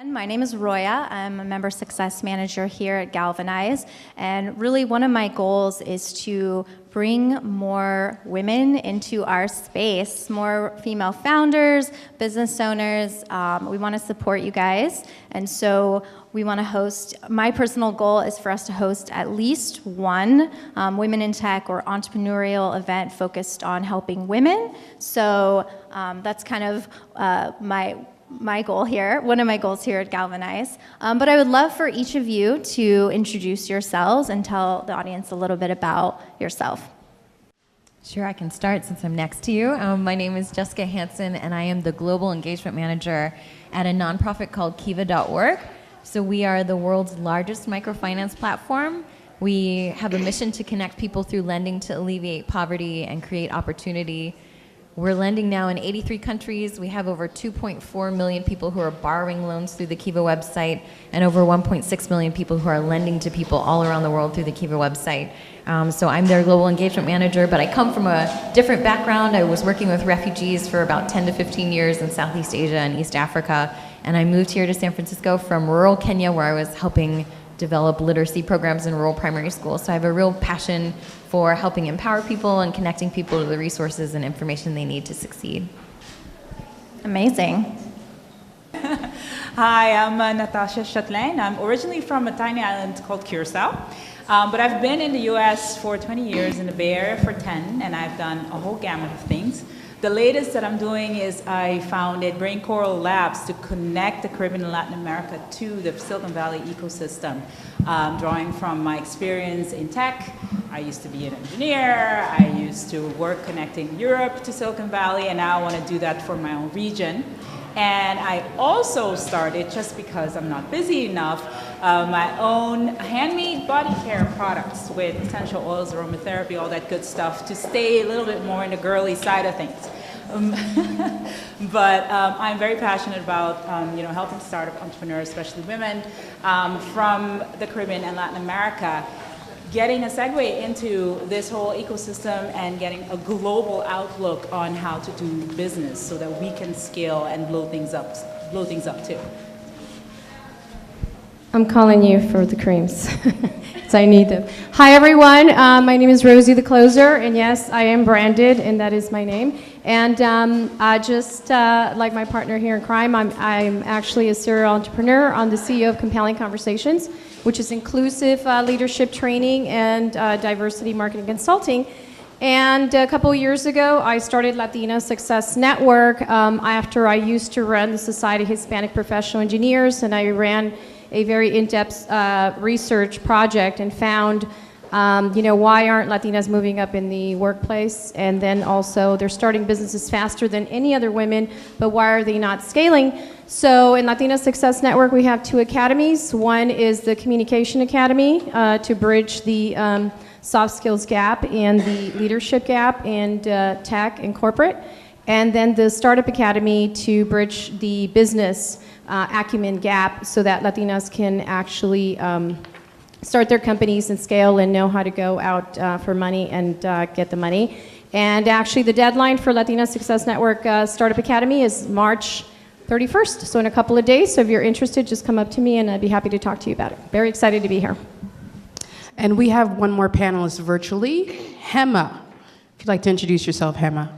My name is Roya. I'm a member success manager here at Galvanize, and really one of my goals is to bring more women into our space, more female founders, business owners. We want to support you guys, and so we want to host, my personal goal is for us to host at least one Women in Tech or entrepreneurial event focused on helping women. So that's kind of my goal here, one of my goals here at Galvanize. But I would love for each of you to introduce yourselves and tell the audience a little bit about yourself. Sure, I can start since I'm next to you. My name is Jessica Hansen, and I am the Global Engagement Manager at a nonprofit called Kiva.org. So we are the world's largest microfinance platform. We have a mission to connect people through lending to alleviate poverty and create opportunity. We're lending now in 83 countries. We have over 2.4 million people who are borrowing loans through the Kiva website, and over 1.6 million people who are lending to people all around the world through the Kiva website. So I'm their global engagement manager, but I come from a different background. I was working with refugees for about 10 to 15 years in Southeast Asia and East Africa, and I moved here to San Francisco from rural Kenya, where I was helping develop literacy programs in rural primary schools. So I have a real passion for helping empower people and connecting people to the resources and information they need to succeed. Amazing. Hi, I'm Natasha Chatlein. I'm originally from a tiny island called Curacao, but I've been in the US for 20 years, in the Bay Area for 10, and I've done a whole gamut of things. The latest that I'm doing is I founded BrainCoral Labs to connect the Caribbean and Latin America to the Silicon Valley ecosystem. Drawing from my experience in tech, I used to be an engineer, I used to work connecting Europe to Silicon Valley, and now I want to do that for my own region. And I also started, just because I'm not busy enough, my own handmade body care products with essential oils, aromatherapy, all that good stuff, to stay a little bit more in the girly side of things. But I'm very passionate about helping startup entrepreneurs, especially women, from the Caribbean and Latin America, getting a segue into this whole ecosystem and getting a global outlook on how to do business so that we can scale and blow things up too. I'm calling you for the creams, so I need them. Hi everyone, my name is Rosie the Closer, and yes, I am branded, and that is my name. And just like my partner here in crime, I'm actually a serial entrepreneur. I'm the CEO of Compelling Conversations, which is inclusive leadership training and diversity marketing consulting. And a couple of years ago, I started Latina Success Network after I used to run the Society of Hispanic Professional Engineers, and I ran a very in-depth research project and found, why aren't Latinas moving up in the workplace? And then also, they're starting businesses faster than any other women, but why are they not scaling? So in Latina Success Network, we have two academies. One is the Communication Academy to bridge the soft skills gap and the leadership gap in tech and corporate. And then the Startup Academy to bridge the business acumen gap so that Latinas can actually start their companies and scale and know how to go out for money and get the money. And actually the deadline for Latina Success Network Startup Academy is March 31st, so in a couple of days. So if you're interested, just come up to me and I'd be happy to talk to you about it. Very excited to be here. And we have one more panelist virtually, Hema. If you'd like to introduce yourself, Hema.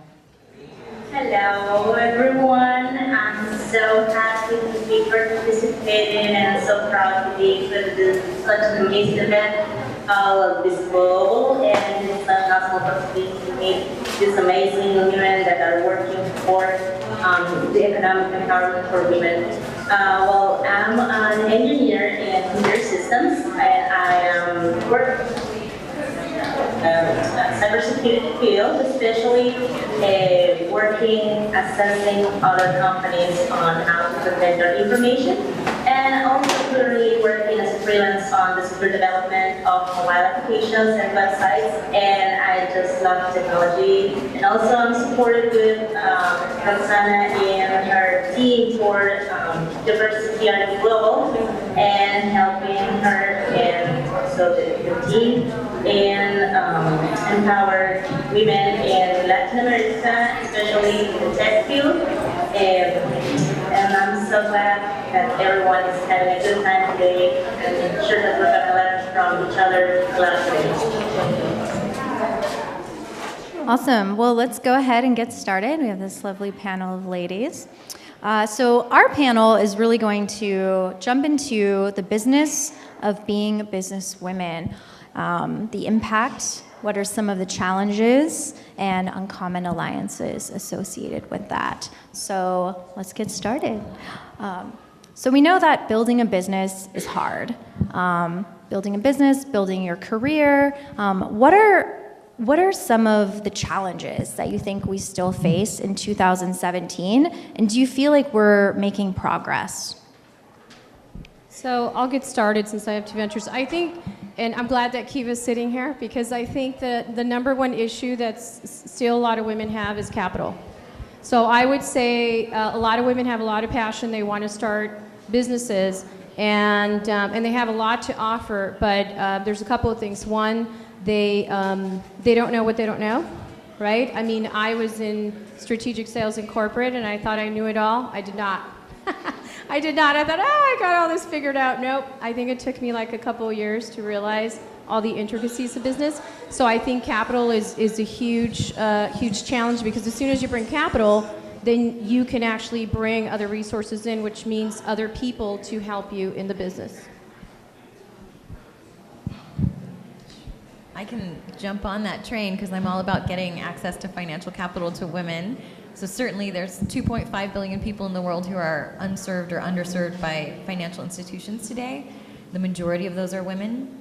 Hello, everyone. I'm so happy to be participating and so proud to be with such an amazing event. I love this global, and it's an awesome opportunity to meet these amazing women that are working for the economic empowerment for women. Well, I'm an engineer in computer systems, and I work cybersecurity field, especially working, assessing other companies on how to protect their information, and also currently working as a freelance on the secure development of mobile applications and websites, and I just love technology. And also I'm supported with Roxana and her team for diversity on global, and helping her and also the team and empower women in Latin America, especially in the tech field. And I'm so glad that everyone is having a good time today, and I'm sure that we're going to learn from each other a lot today. Awesome. Well, let's go ahead and get started. We have this lovely panel of ladies. So our panel is really going to jump into the business of being business women, the impact, what are some of the challenges and uncommon alliances associated with that. So let's get started. So we know that building a business is hard. Building a business, building your career. What are some of the challenges that you think we still face in 2017? And do you feel like we're making progress? So I'll get started since I have two ventures. I think, and I'm glad that Kiva's sitting here, because I think that the number one issue that still a lot of women have is capital. So I would say a lot of women have a lot of passion. They want to start businesses, and they have a lot to offer, but there's a couple of things. One, they don't know what they don't know, right? I mean, I was in strategic sales in corporate, and I thought I knew it all. I did not. I did not. I thought, I got all this figured out. Nope. I think it took me like a couple of years to realize all the intricacies of business. So I think capital is a huge challenge, because as soon as you bring capital, then you can actually bring other resources in, which means other people to help you in the business. I can jump on that train because I'm all about getting access to financial capital to women. So certainly there's 2.5 billion people in the world who are unserved or underserved by financial institutions today. The majority of those are women.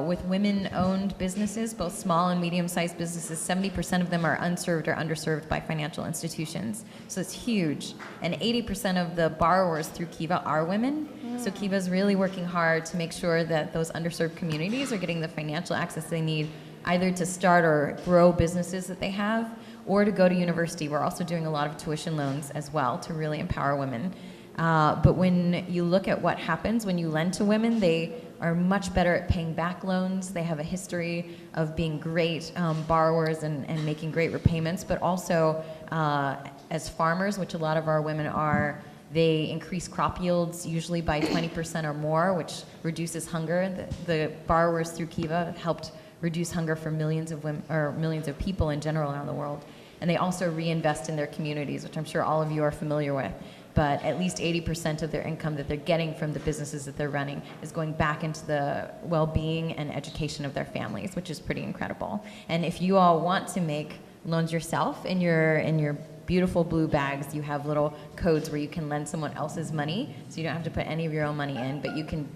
With women-owned businesses, both small and medium-sized businesses, 70% of them are unserved or underserved by financial institutions. So it's huge. And 80% of the borrowers through Kiva are women. So Kiva is really working hard to make sure that those underserved communities are getting the financial access they need, either to start or grow businesses that they have, or to go to university. We're also doing a lot of tuition loans as well to really empower women. But when you look at what happens when you lend to women, they are much better at paying back loans. They have a history of being great borrowers and making great repayments, but also as farmers, which a lot of our women are, they increase crop yields usually by 20% or more, which reduces hunger. The borrowers through Kiva have helped reduce hunger for millions of women, or millions of people in general around the world. And they also reinvest in their communities, which I'm sure all of you are familiar with. But at least 80% of their income that they're getting from the businesses that they're running is going back into the well-being and education of their families, which is pretty incredible. And if you all want to make loans yourself, in your beautiful blue bags, you have little codes where you can lend someone else's money, so you don't have to put any of your own money in, but you can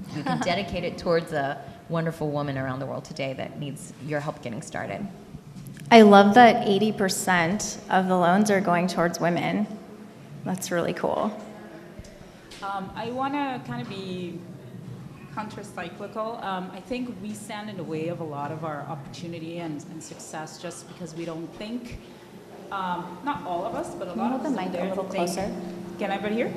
dedicate it towards a wonderful woman around the world today that needs your help getting started. I love that 80% of the loans are going towards women. That's really cool. I want to kind of be counter-cyclical. I think we stand in the way of a lot of our opportunity and success just because we don't think, not all of us, but a lot of us don't dare to think. Can everybody hear?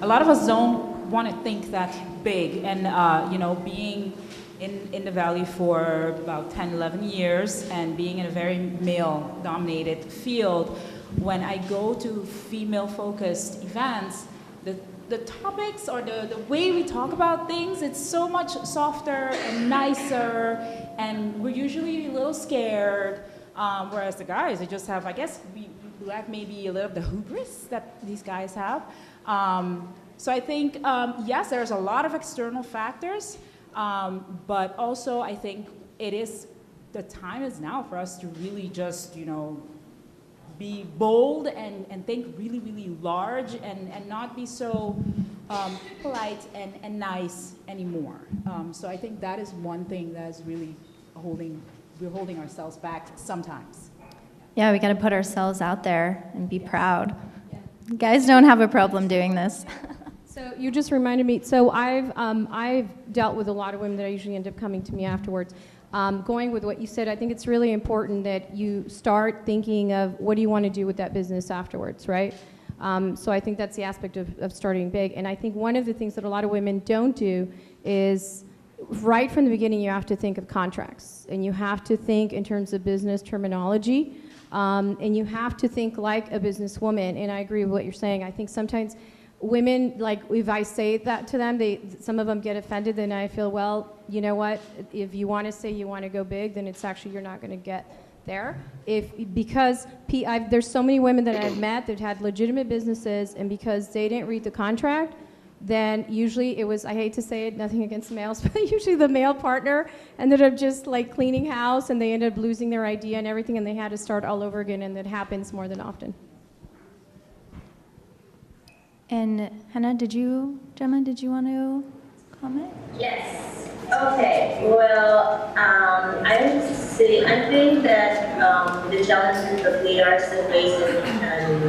A lot of us don't want to think that big, and being in the Valley for about 10, 11 years and being in a very male-dominated field, when I go to female-focused events, the topics or the way we talk about things, it's so much softer and nicer, and we're usually a little scared, whereas the guys, they just have, I guess, we lack maybe a little of the hubris that these guys have. So I think, yes, there's a lot of external factors, but also I think the time is now for us to really just, be bold and think really, really large and not be so polite and nice anymore. So I think that is one thing that is really we're holding ourselves back sometimes. Yeah, we got to put ourselves out there and be proud. Guys don't have a problem doing this. So you just reminded me. So I've dealt with a lot of women that usually end up coming to me afterwards. Going with what you said, I think it's really important that you start thinking of what do you want to do with that business afterwards, right? So I think that's the aspect of starting big. And I think one of the things that a lot of women don't do is right from the beginning you have to think of contracts. And you have to think in terms of business terminology. And you have to think like a businesswoman. And I agree with what you're saying. I think sometimes women, like if I say that to them, some of them get offended, then I feel, well, you know what, if you want to say you want to go big, then it's actually, you're not going to get there. Because there's so many women that I've met that had legitimate businesses, and because they didn't read the contract, then usually it was, I hate to say it, nothing against males, but usually the male partner ended up just like cleaning house, and they ended up losing their idea and everything, and they had to start all over again, and that happens more than often. And Gemma, did you want to comment? Yes. Okay. Well, I think that the challenges that we are still facing in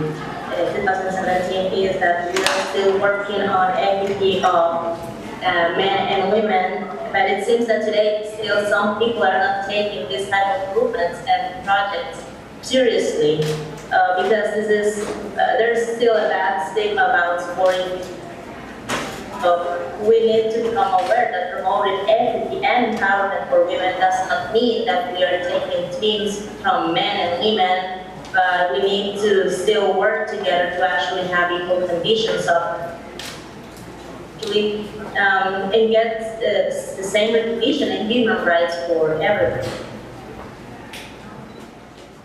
2017 is that we are still working on equity of men and women. But it seems that today still some people are not taking this type of movements and projects seriously. Because there's still a bad stigma about supporting. We need to become aware that promoting equity and empowerment for women does not mean that we are taking teams from men and women, but we need to still work together to actually have equal conditions of and get the same recognition and human rights for everyone.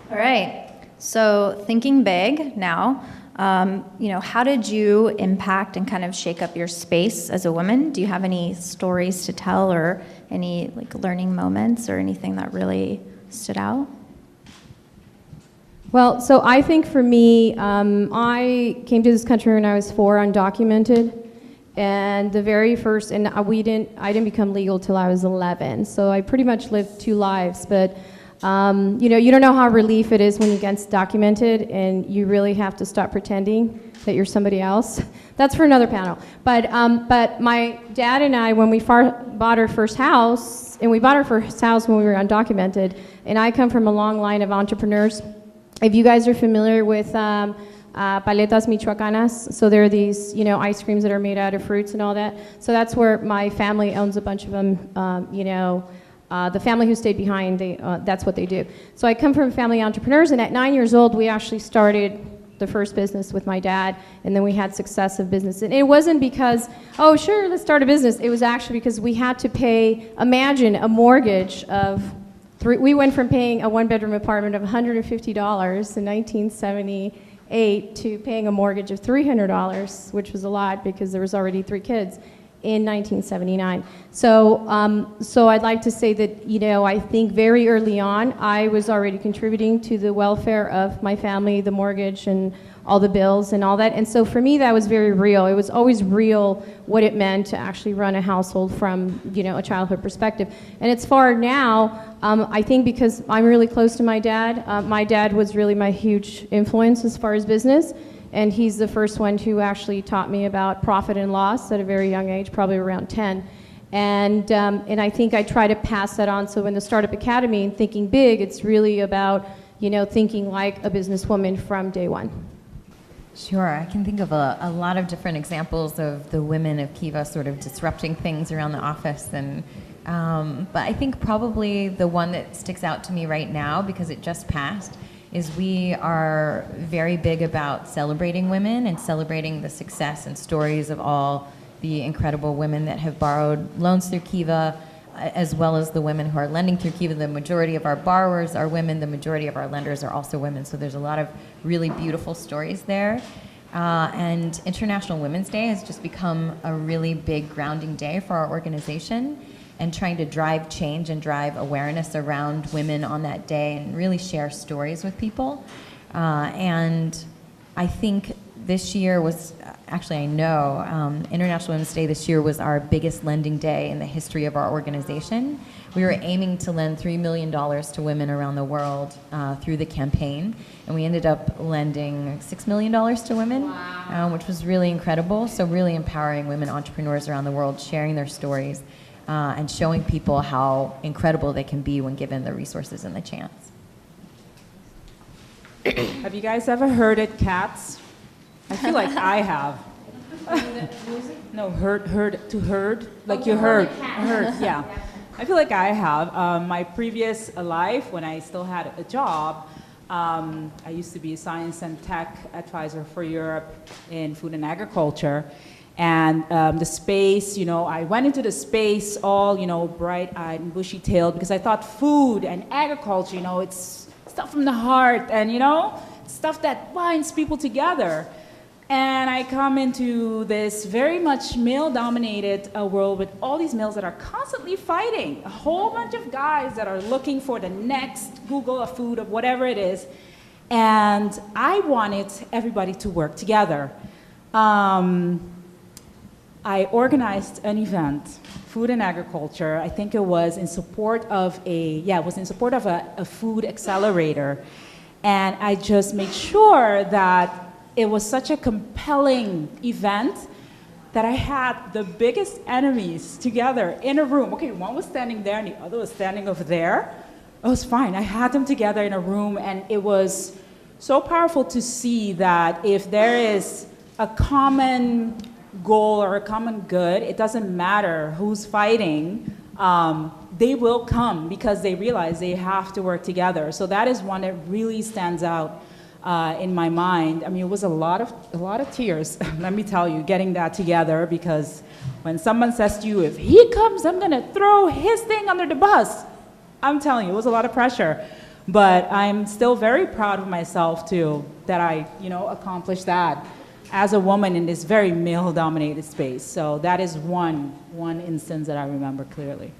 All right. So thinking big now, how did you impact and kind of shake up your space as a woman? Do you have any stories to tell, or any like learning moments, or anything that really stood out? Well, so I think for me, I came to this country when I was 4, undocumented, and the very first, and I didn't become legal till I was 11. So I pretty much lived 2 lives, but. You don't know how relief it is when you get documented, and you really have to stop pretending that you're somebody else. That's for another panel. But my dad and I, when we bought our first house, and we bought our first house when we were undocumented, and I come from a long line of entrepreneurs. If you guys are familiar with paletas michoacanas, so there are these, ice creams that are made out of fruits and all that. So that's where my family owns a bunch of them, the family who stayed behind, that's what they do. So I come from family entrepreneurs, and at 9 years old, we actually started the first business with my dad, and then we had successive businesses. And it wasn't because, oh, sure, let's start a business. It was actually because we had to imagine a mortgage of we went from paying a 1-bedroom apartment of $150 in 1978 to paying a mortgage of $300, which was a lot because there was already 3 kids. In 1979. So I'd like to say that, I think very early on, I was already contributing to the welfare of my family, the mortgage and all the bills and all that. And so for me, that was very real. It was always real what it meant to actually run a household from, a childhood perspective. And it's far now, I think because I'm really close to my dad. My dad was really my huge influence as far as business. And he's the first one who actually taught me about profit and loss at a very young age, probably around 10. And I think I try to pass that on. So in the Startup Academy and Thinking Big, it's really about, thinking like a businesswoman from day one. Sure, I can think of a lot of different examples of the women of Kiva sort of disrupting things around the office. And but I think probably the one that sticks out to me right now, because it just passed, is we are very big about celebrating women and celebrating the success and stories of all the incredible women that have borrowed loans through Kiva, as well as the women who are lending through Kiva. The majority of our borrowers are women. The majority of our lenders are also women. So there's a lot of really beautiful stories there. And International Women's Day has just become a really big grounding day for our organization, and trying to drive change and drive awareness around women on that day and really share stories with people. And I think this year was, actually I know, International Women's Day this year was our biggest lending day in the history of our organization. We were aiming to lend $3 million to women around the world through the campaign, and we ended up lending $6 million to women, which was really incredible. So really empowering women entrepreneurs around the world, sharing their stories, and showing people how incredible they can be when given the resources and the chance. Have you guys ever herded cats? I feel like I have. No, herd, like you herd, yeah. I feel like I have. My previous life, when I still had a job, I used to be a science and tech advisor for Europe in food and agriculture. And the space, I went into the space all, bright-eyed and bushy-tailed because I thought food and agriculture, it's stuff from the heart and, stuff that binds people together. And I come into this very much male-dominated world with all these males that are constantly fighting. A whole bunch of guys that are looking for the next Google of food of whatever it is. And I wanted everybody to work together. I organized an event, Food and Agriculture. I think it was in support of a food accelerator. And I just made sure that it was such a compelling event that I had the biggest enemies together in a room. Okay, one was standing there and the other was standing over there. It was fine. I had them together in a room, and it was so powerful to see that if there is a common goal or a common good, it doesn't matter who's fighting, they will come because they realize they have to work together. So that is one that really stands out in my mind. I mean, it was a lot of tears, let me tell you, getting that together, because when someone says to you, if he comes, I'm gonna throw his thing under the bus, I'm telling you, it was a lot of pressure. But I'm still very proud of myself too, that I, accomplished that as a woman in this very male-dominated space. So that is one instance that I remember clearly.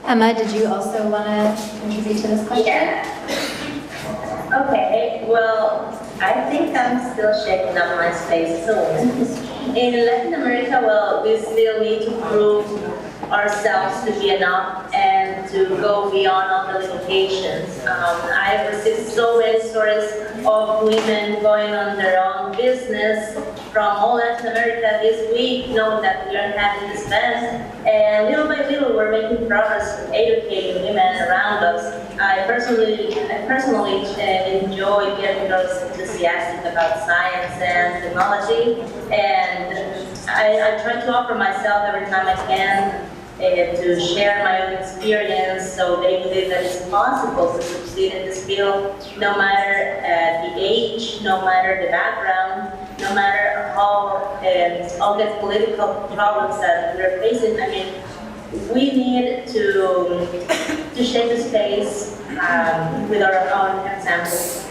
Emma, did you also want to contribute to this question? Yeah. Okay, well, I think I'm still shaking up my space as a woman. In Latin America, well, we still need to prove ourselves to be enough and to go beyond all the limitations. I received so many stories of women going on their own business from all Latin America this week, knowing that we are having this event. And little by little, we're making progress in educating women around us. I personally enjoy getting girls enthusiastic about science and technology, and I try to offer myself every time I can to share my own experience, so they believe that it's possible to succeed in this field, no matter the age, no matter the background, no matter how all the political problems that we're facing. I mean, we need to shape the space with our own examples.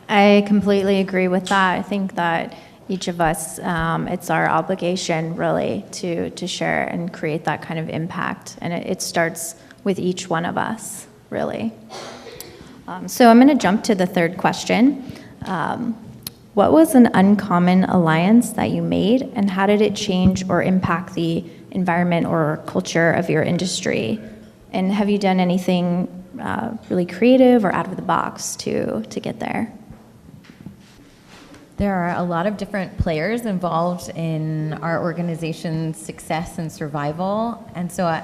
I completely agree with that. I think that each of us, it's our obligation really to share and create that kind of impact. And it starts with each one of us, really. So I'm going to jump to the third question. What was an uncommon alliance that you made, and how did it change or impact the environment or culture of your industry? And have you done anything really creative or out of the box to get there? There are a lot of different players involved in our organization's success and survival, and so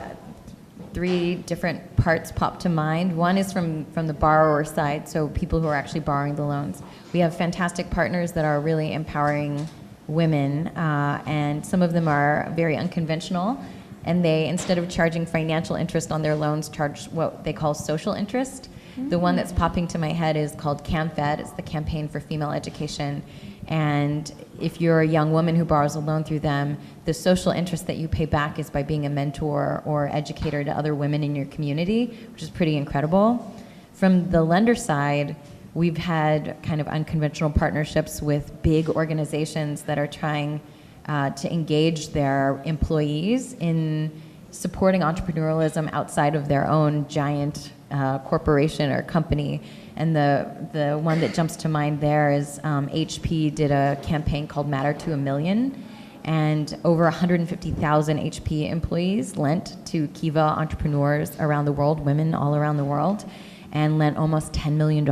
three different parts pop to mind. One is from the borrower side, so people who are actually borrowing the loans. We have fantastic partners that are really empowering women, and some of them are very unconventional, and they, instead of charging financial interest on their loans, charge what they call social interest. The one that's popping to my head is called CamFed. It's the Campaign for Female Education. And if you're a young woman who borrows a loan through them, the social interest that you pay back is by being a mentor or educator to other women in your community, which is pretty incredible. From the lender side, we've had kind of unconventional partnerships with big organizations that are trying to engage their employees in supporting entrepreneurialism outside of their own giant corporation or company. And the one that jumps to mind there is HP did a campaign called Matter to a Million, and over 150,000 HP employees lent to Kiva entrepreneurs around the world, women all around the world, and lent almost $10 million,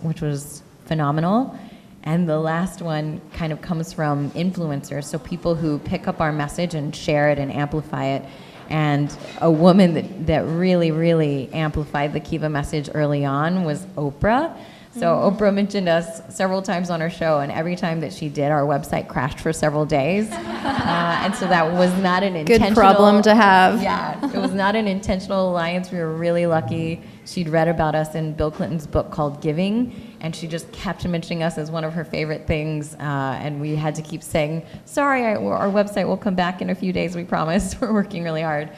which was phenomenal. And the last one kind of comes from influencers, so people who pick up our message and share it and amplify it. And a woman that really, really amplified the Kiva message early on was Oprah. So Oprah mentioned us several times on her show, and every time that she did, our website crashed for several days. And so that was not an intentional... Good problem to have. Yeah, it was not an intentional alliance. We were really lucky. She'd read about us in Bill Clinton's book called Giving, and she just kept mentioning us as one of her favorite things. And we had to keep saying, sorry, our website will come back in a few days, we promise. We're working really hard.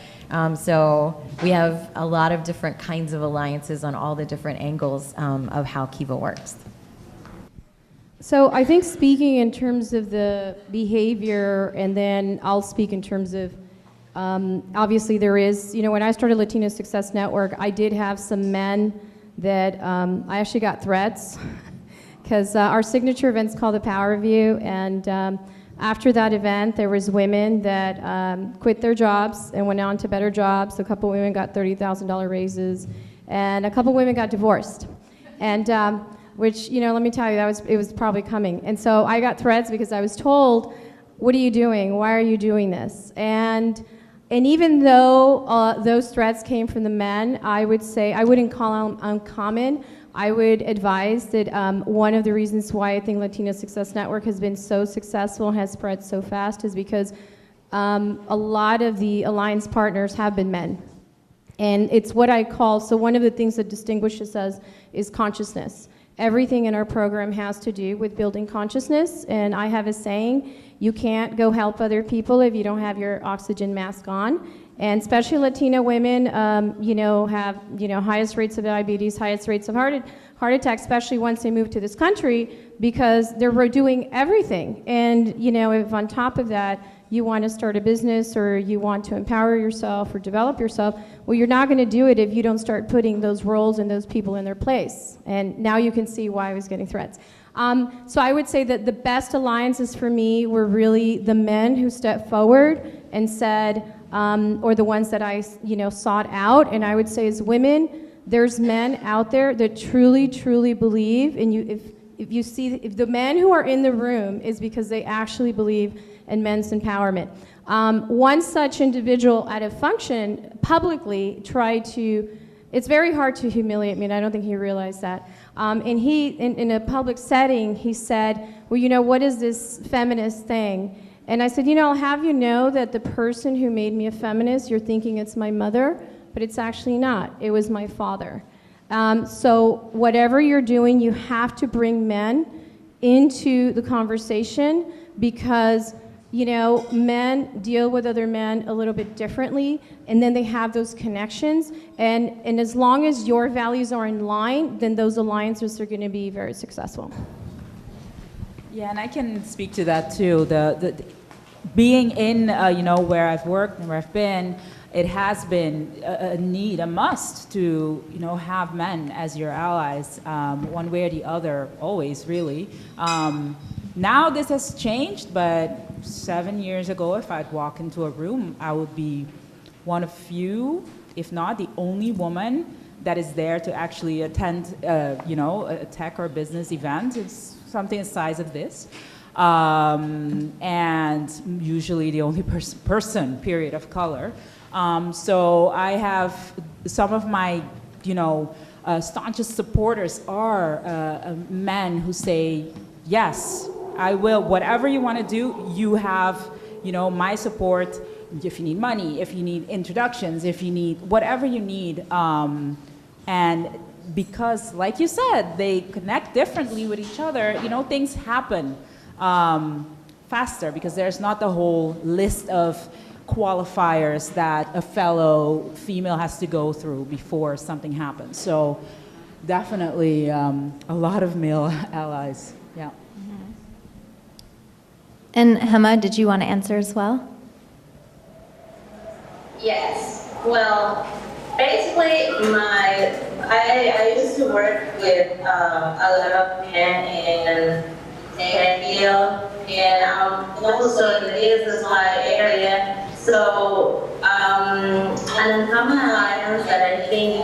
So we have a lot of different kinds of alliances on all the different angles of how Kiva works. So I think speaking in terms of the behavior, and then I'll speak in terms of, obviously there is, when I started Latino Success Network, I did have some men that I actually got threats because our signature event's called the Power Review, and after that event, there was women that quit their jobs and went on to better jobs. A couple women got $30,000 raises, and a couple women got divorced. And which, let me tell you, it was probably coming. And so I got threats because I was told, what are you doing? Why are you doing this? And even though those threats came from the men, I would say, I wouldn't call them uncommon. I would advise that one of the reasons why I think Latino Success Network has been so successful and has spread so fast is because a lot of the alliance partners have been men. And it's what I call, so one of the things that distinguishes us is consciousness. Everything in our program has to do with building consciousness, and I have a saying, you can't go help other people if you don't have your oxygen mask on. And especially Latina women, have, highest rates of diabetes, highest rates of heart attacks, especially once they move to this country, because they're doing everything. And, if on top of that, you want to start a business or you want to empower yourself or develop yourself, well, you're not going to do it if you don't start putting those roles and those people in their place. And now you can see why I was getting threats. So I would say that the best alliances for me were really the men who stepped forward and said, or the ones that I, sought out. And I would say as women, there's men out there that truly, truly believe. And if the men who are in the room is because they actually believe in men's empowerment. One such individual at a function publicly tried to, it's very hard to humiliate me, and I don't think he realized that. And he, in a public setting, he said, well, what is this feminist thing? And I said, I'll have you know that the person who made me a feminist, you're thinking it's my mother, but it's actually not. It was my father. So whatever you're doing, you have to bring men into the conversation because, men deal with other men a little bit differently, and then they have those connections. And as long as your values are in line, then those alliances are going to be very successful. Yeah, and I can speak to that too. The being in, where I've worked and where I've been, it has been a need, a must to, have men as your allies, one way or the other, always, really. Now this has changed, but 7 years ago, if I'd walk into a room, I would be one of few, if not the only woman that is there to actually attend, a tech or business event. It's something the size of this. And usually the only person, period, of color. So I have some of my, staunchest supporters are men who say, yes, I will, whatever you want to do, you have, my support. If you need money, if you need introductions, if you need whatever you need. And because, like you said, they connect differently with each other, things happen faster because there's not the whole list of qualifiers that a fellow female has to go through before something happens. So definitely a lot of male allies, yeah. Mm-hmm. And Hema, did you want to answer as well? Yes. Well, basically, I used to work with a lot of men in tech field, and also in the business area. So, an uncommon alliance that I think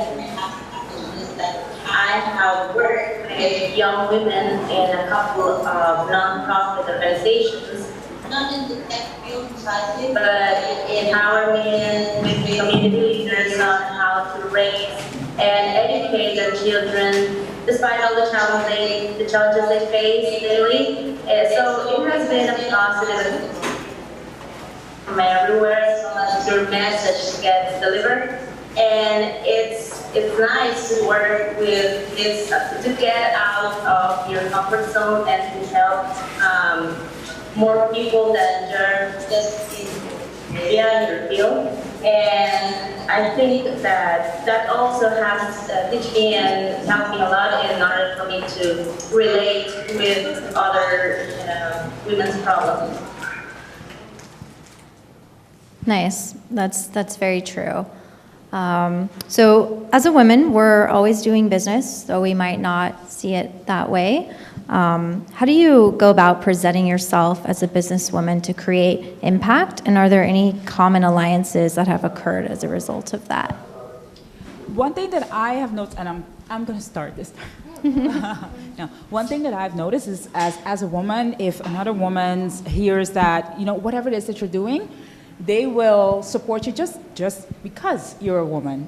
I have worked with young women in a couple of non-profit organizations, not in the tech field precisely, but empowerment with community leaders on how to raise and educate their children despite all the challenges they face daily. So it has been a positive from everywhere, as long as your message gets delivered. And it's nice to work with this, to get out of your comfort zone and to help more people than just in your field. And I think that also has teach me and helped me a lot in order for me to relate with other women's problems. Nice. That's very true. So as a woman, we're always doing business, though we might not see it that way. How do you go about presenting yourself as a businesswoman to create impact? And are there any common alliances that have occurred as a result of that? One thing that I have noticed, and I'm going to start this time. No, one thing that I've noticed is as a woman, if another woman hears that, whatever it is that you're doing, they will support you just because you're a woman.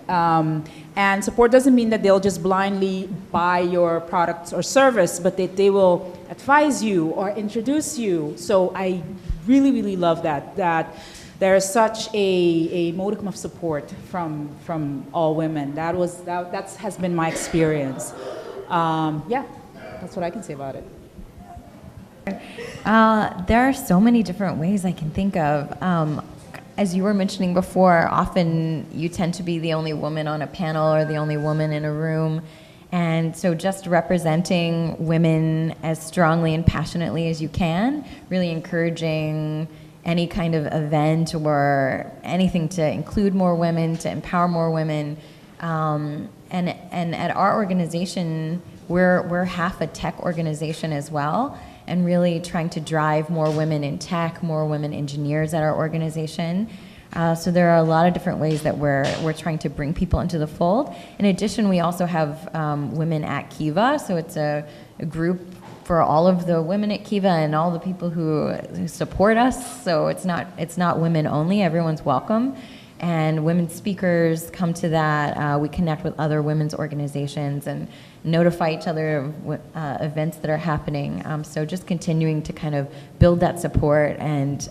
And support doesn't mean that they'll just blindly buy your products or service, but they will advise you or introduce you. So I really, really love that there is such a modicum of support from all women. That has been my experience. Yeah, that's what I can say about it. There are so many different ways I can think of. As you were mentioning before, often you tend to be the only woman on a panel or the only woman in a room. And so just representing women as strongly and passionately as you can, really encouraging any kind of event or anything to include more women, to empower more women. And at our organization, we're half a tech organization as well, and really trying to drive more women in tech, more women engineers at our organization. So there are a lot of different ways that we're trying to bring people into the fold. In addition, we also have women at Kiva, so it's a group for all of the women at Kiva and all the people who support us. So it's not women only, everyone's welcome. And women speakers come to that. We connect with other women's organizations and notify each other of events that are happening. So just continuing to kind of build that support and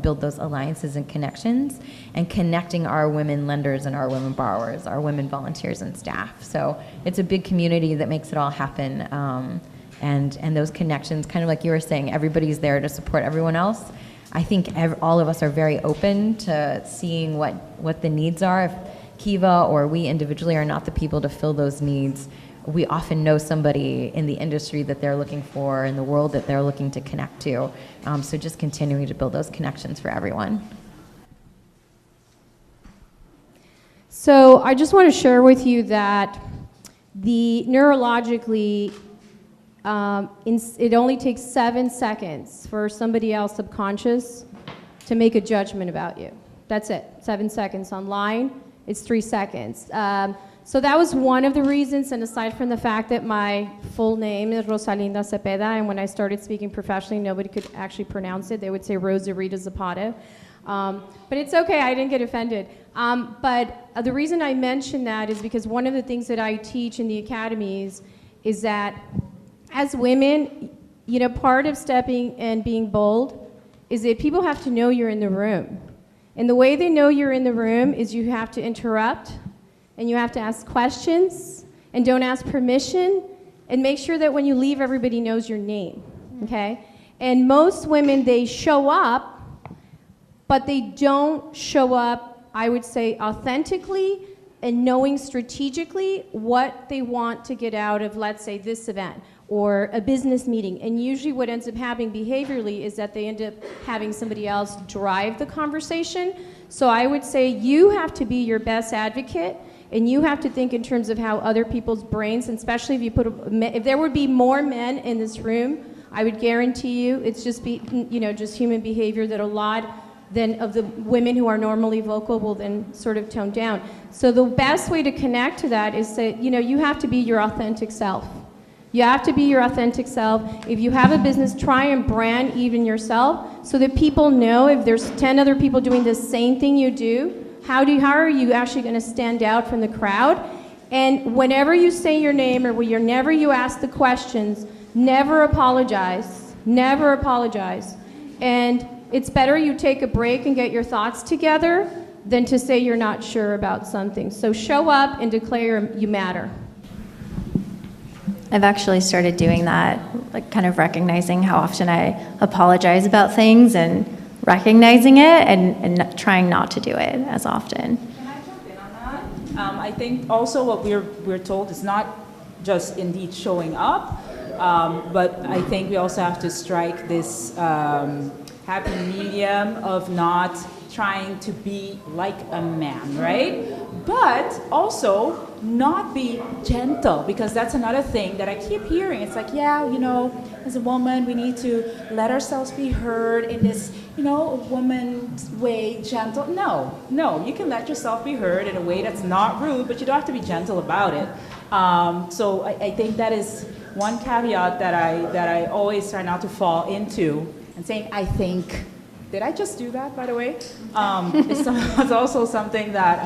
build those alliances and connections, and connecting our women lenders and our women borrowers, our women volunteers and staff. So it's a big community that makes it all happen. And those connections, kind of like you were saying, everybody's there to support everyone else. I think all of us are very open to seeing what the needs are. If Kiva or we individually are not the people to fill those needs, we often know somebody in the industry that they're looking for, in the world that they're looking to connect to. So just continuing to build those connections for everyone. So I just want to share with you that neurologically, it only takes 7 seconds for somebody else subconscious to make a judgment about you. That's it, 7 seconds. Online, it's 3 seconds. So that was one of the reasons, and aside from the fact that my full name is Rosalinda Zepeda, and when I started speaking professionally, nobody could actually pronounce it. They would say Rosie Rita Zepeda. But it's okay, I didn't get offended. But the reason I mention that is because one of the things that I teach in the academies is that as women, part of stepping and being bold is that people have to know you're in the room. And the way they know you're in the room is you have to interrupt, and you have to ask questions, and don't ask permission, and make sure that when you leave, everybody knows your name, okay? And most women, they show up, but they don't show up, I would say, authentically and knowing strategically what they want to get out of, let's say, this event or a business meeting. And usually what ends up happening behaviorally is that they end up having somebody else drive the conversation. So I would say you have to be your best advocate, and you have to think in terms of how other people's brains, and especially if there would be more men in this room, I would guarantee you it's just just human behavior that a lot then of the women who are normally vocal will then sort of tone down. So the best way to connect to that is that, you have to be your authentic self. You have to be your authentic self. If you have a business, try and brand even yourself so that people know if there's 10 other people doing the same thing you do, how are you actually going to stand out from the crowd? And whenever you say your name or whenever you ask the questions, never apologize. Never apologize. And it's better you take a break and get your thoughts together than to say you're not sure about something. So show up and declare you matter. I've actually started doing that, like kind of recognizing how often I apologize about things and recognizing it and trying not to do it as often. Can I jump in on that? I think also what we're told is not just indeed showing up, but I think we also have to strike this happy medium of not trying to be like a man, right? But also not be gentle, because that's another thing that I keep hearing. It's like, yeah, you know, as a woman, we need to let ourselves be heard in this, you know, woman's way, gentle. No, you can let yourself be heard in a way that's not rude, but you don't have to be gentle about it. So I think that is one caveat that I always try not to fall into, and saying, I think. Did I just do that, by the way? It's also something that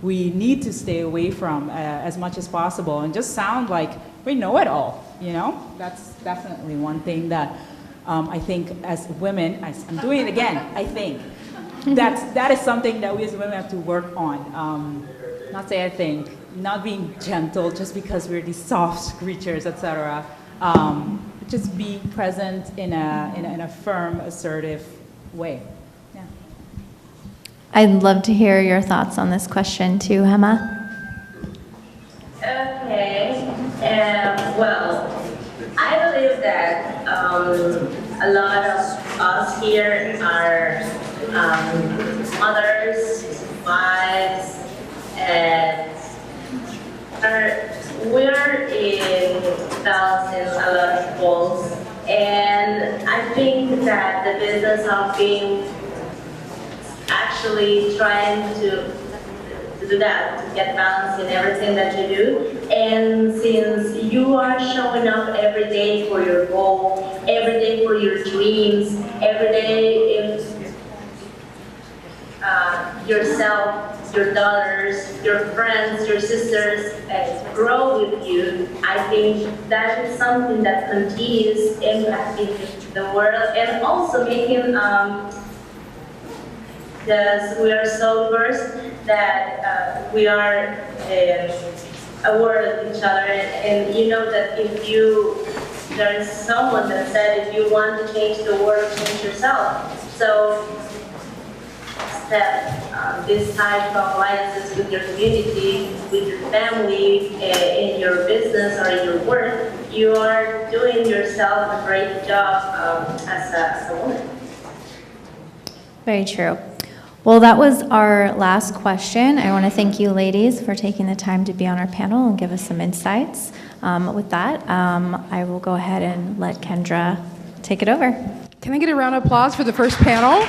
we need to stay away from as much as possible, and just sound like we know it all, you know? That's definitely one thing that I think as women, I'm doing it again, I think. That is something that we as women have to work on. Not say I think, not being gentle just because we're these soft creatures, etc. Just be present in a firm, assertive way. Yeah. I'd love to hear your thoughts on this question too, Hema. Okay. Well, I believe that a lot of us here are mothers, wives, and we're in balancing a lot of goals. And I think that the business of being actually trying to do that, to get balance in everything that you do. And since you are showing up every day for your goal, every day for your dreams, every day in yourself, your daughters, your friends, your sisters grow with you, I think that is something that continues impacting the world, and also making, because we are so diverse that we are aware of each other, and you know that if there is someone that said if you want to change the world, change yourself. So that this type of alliances with your community, with your family, in your business or in your work, you are doing yourself a great job as a woman. Very true. Well, that was our last question. I want to thank you ladies for taking the time to be on our panel and give us some insights. With that, I will go ahead and let Kendra take it over. Can I get a round of applause for the first panel?